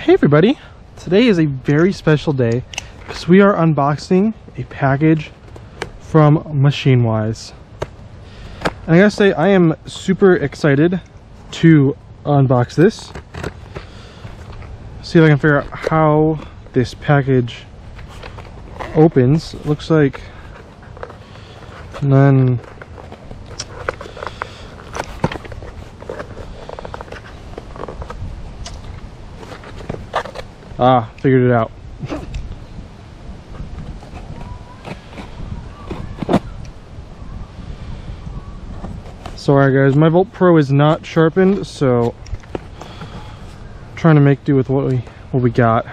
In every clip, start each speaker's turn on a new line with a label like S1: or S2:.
S1: Hey everybody, today is a very special day because we are unboxing a package from MachineWise. And I gotta say, I am super excited to unbox this. See if I can figure out how this package opens. It looks like none. Figured it out. Sorry guys, my Volt Pro is not sharpened, so I'm trying to make do with what we got.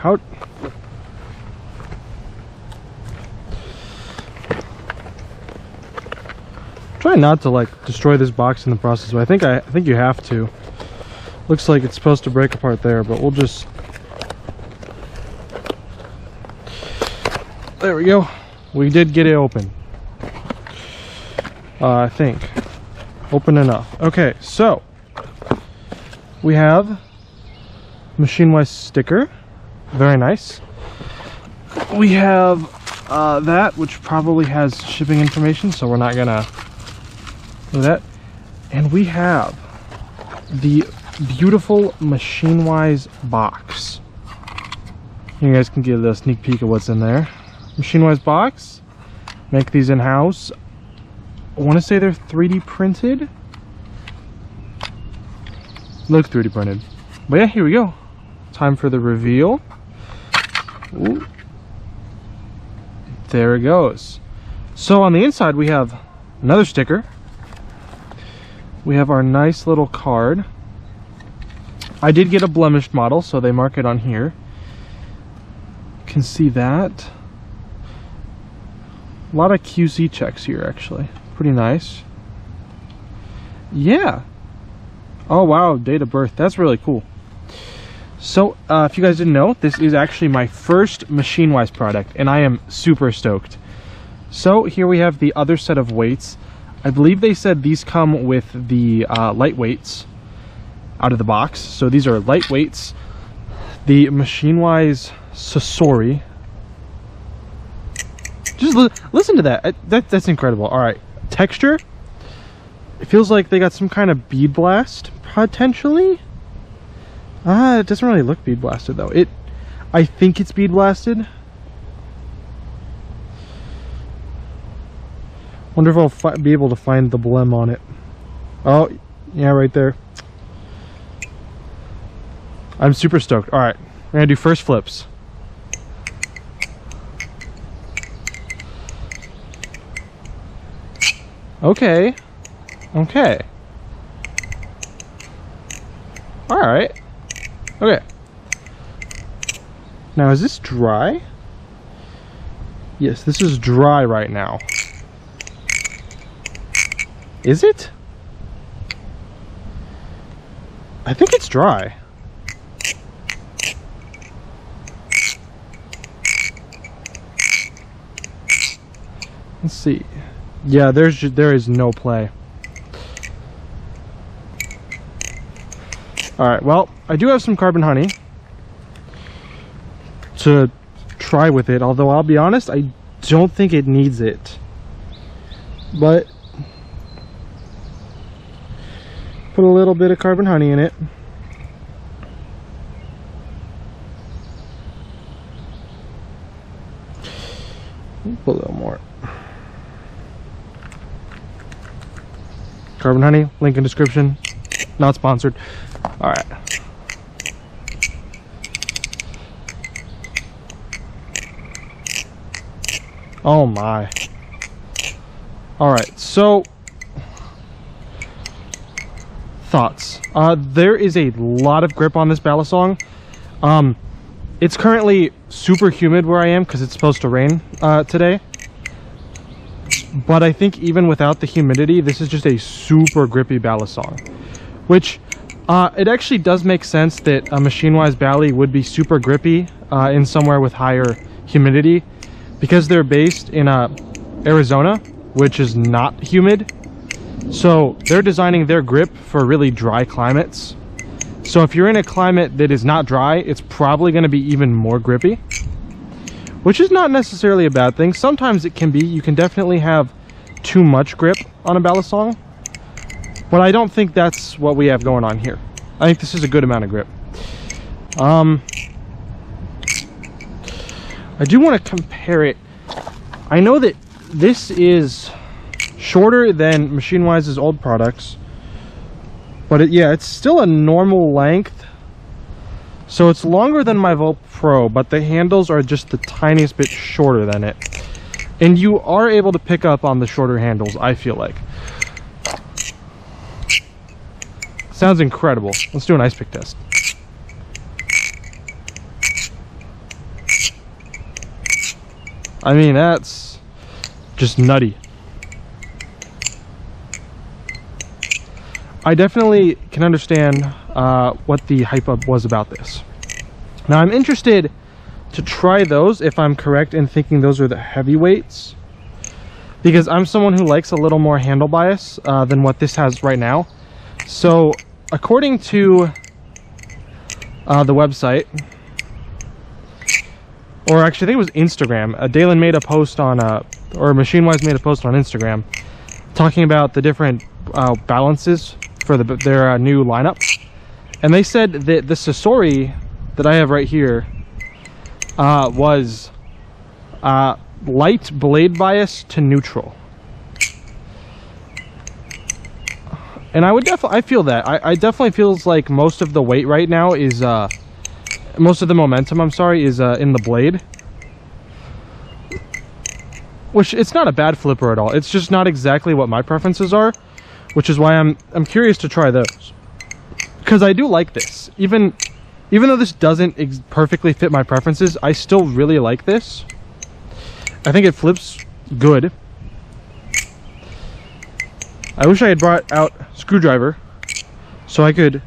S1: Try not to like destroy this box in the process, but I think you have to. Looks like it's supposed to break apart there, but we'll just. There we go. We did get it open. I think. Open enough. Okay, so we have MachineWise sticker. Very nice. We have that, which probably has shipping information, so we're not gonna do that. And we have the beautiful MachineWise box. You guys can get a sneak peek of what's in there. MachineWise box. Make these in-house. I want to say they're 3D printed. Looks 3D printed. But yeah, here we go. Time for the reveal. Ooh. There it goes. So on the inside we have another sticker. We have our nice little card. I did get a blemished model, so they mark it on here. You can see that. A lot of QC checks here, actually. Pretty nice. Yeah. Oh wow, date of birth. That's really cool. So, if you guys didn't know, this is actually my first MachineWise product, and I am super stoked. So, here we have the other set of weights. I believe they said these come with the lightweights out of the box. So, these are lightweights. The MachineWise Sasori. Just listen to that. That's incredible. All right, texture. It feels like they got some kind of bead blast potentially. It doesn't really look bead blasted though. I think it's bead blasted. Wonder if I'll be able to find the blem on it. Oh, yeah, right there. I'm super stoked. All right, we're gonna do first flips. Okay. Okay. Alright. Okay. Now, is this dry? Yes, this is dry right now. Is it? I think it's dry. Let's see. Yeah, there is no play. Alright, well, I do have some carbon honey to try with it, although I'll be honest, I don't think it needs it. But put a little bit of carbon honey in it. Put a little more. Carbon honey, link in description. Not sponsored. Alright. Oh my. Alright, so thoughts. There is a lot of grip on this balisong. It's currently super humid where I am because it's supposed to rain today. But I think even without the humidity, this is just a super grippy balisong. Which, it actually does make sense that a MachineWise Bally would be super grippy in somewhere with higher humidity. Because they're based in Arizona, which is not humid. So they're designing their grip for really dry climates. So if you're in a climate that is not dry, it's probably going to be even more grippy, which is not necessarily a bad thing. Sometimes it can be. You can definitely have too much grip on a balisong, but I don't think that's what we have going on here. I think this is a good amount of grip. I do want to compare it. I know that this is shorter than MachineWise's old products, but yeah, it's still a normal length. So it's longer than my Volt Pro, but the handles are just the tiniest bit shorter than it. And you are able to pick up on the shorter handles, I feel like. Sounds incredible. Let's do an ice pick test. I mean, that's just nutty. I definitely can understand what the hype up was about this. Now I'm interested to try those, if I'm correct in thinking those are the heavyweights, because I'm someone who likes a little more handle bias than what this has right now. So according to the website, or actually I think it was Instagram, Dalen made a post on, or MachineWise made a post on Instagram talking about the different balances for their new lineup, and they said that the Sasori that I have right here was light blade bias to neutral, and I feel that I definitely feels like most of the weight right now is most of the momentum, I'm sorry, is in the blade, which it's not a bad flipper at all. It's just not exactly what my preferences are, which is why I'm curious to try those, because I do like this. Even though this doesn't perfectly fit my preferences, I still really like this. I think it flips good. I wish I had brought out a screwdriver so I could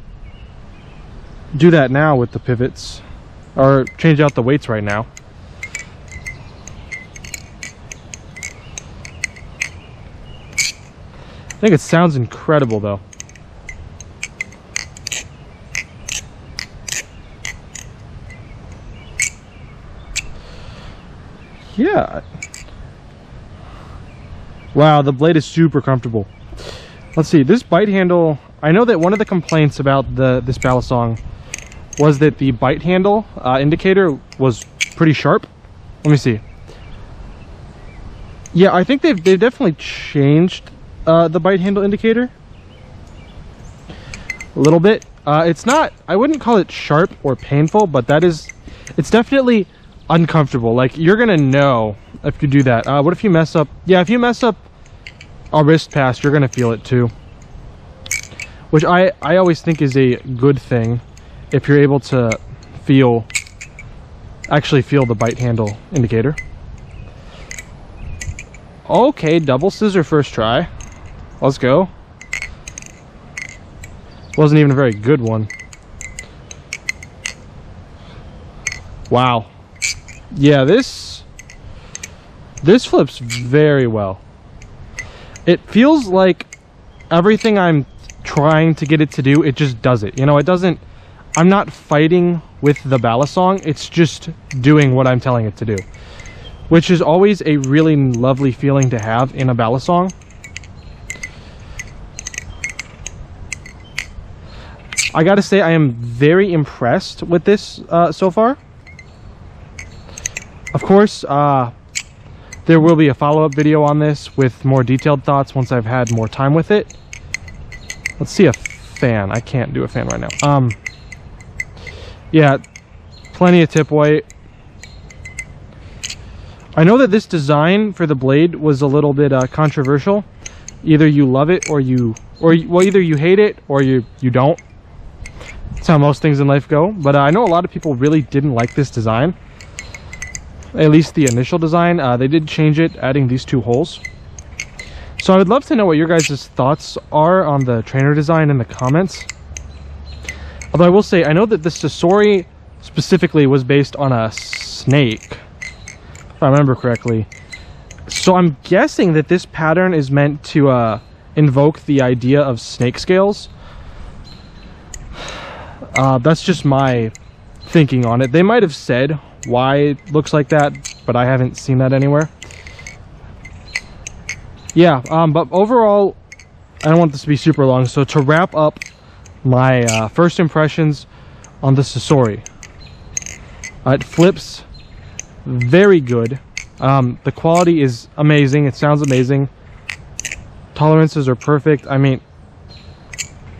S1: do that now with the pivots, or change out the weights right now. I think it sounds incredible though. Yeah. Wow, the blade is super comfortable. Let's see, this bite handle, I know that one of the complaints about this balisong was that the bite handle indicator was pretty sharp. Let me see. Yeah, I think they've definitely changed the bite handle indicator a little bit. It's not, I wouldn't call it sharp or painful, but it's definitely uncomfortable. Like, you're gonna know if you do that. What if you mess up? Yeah, if you mess up a wrist pass, you're gonna feel it too, which I always think is a good thing if you're able to actually feel the bite handle indicator. Okay, double scissor first try. Let's go. Wasn't even a very good one. Wow. Yeah, this flips very well. It feels like everything I'm trying to get it to do, it just does it. You know, it doesn't, I'm not fighting with the balisong, it's just doing what I'm telling it to do, which is always a really lovely feeling to have in a balisong. I gotta say, I am very impressed with this so far. Of course, there will be a follow-up video on this with more detailed thoughts once I've had more time with it. Let's see a fan. I can't do a fan right now. Yeah, plenty of tip weight. I know that this design for the blade was a little bit controversial. Either you love it or well, either you hate it or you don't. That's how most things in life go. But I know a lot of people really didn't like this design. At least the initial design. They did change it, adding these two holes. So I would love to know what your guys' thoughts are on the trainer design in the comments. Although I will say, I know that the Sasori specifically was based on a snake, if I remember correctly. So I'm guessing that this pattern is meant to invoke the idea of snake scales. That's just my thinking on it. They might have said why it looks like that, but I haven't seen that anywhere. Yeah, but overall, I don't want this to be super long, so to wrap up my first impressions on the Sasori, it flips very good. The quality is amazing. It sounds amazing. Tolerances are perfect. I mean,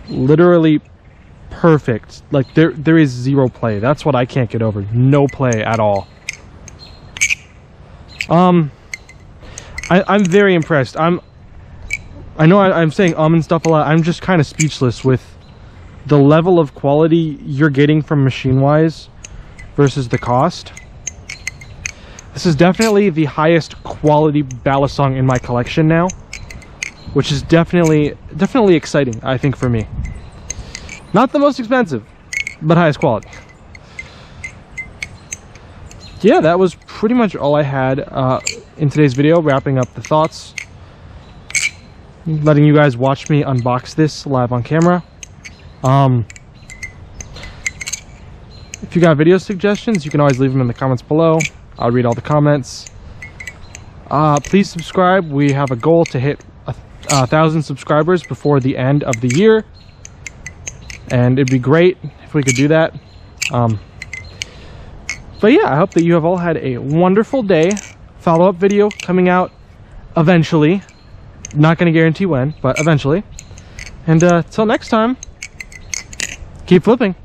S1: literally perfect. Like there is zero play. That's what I can't get over. No play at all. I'm very impressed. I know I'm saying and stuff a lot. I'm just kind of speechless with the level of quality you're getting from MachineWise versus the cost. This is definitely the highest quality balisong in my collection now, which is definitely exciting, I think, for me. Not the most expensive, but highest quality. Yeah, that was pretty much all I had in today's video, wrapping up the thoughts. Letting you guys watch me unbox this live on camera. If you got video suggestions, you can always leave them in the comments below. I'll read all the comments. Please subscribe. We have a goal to hit 1,000 subscribers before the end of the year, and it'd be great if we could do that. But yeah, I hope that you have all had a wonderful day. Follow-up video coming out eventually. Not going to guarantee when, but eventually. And till next time, keep flipping.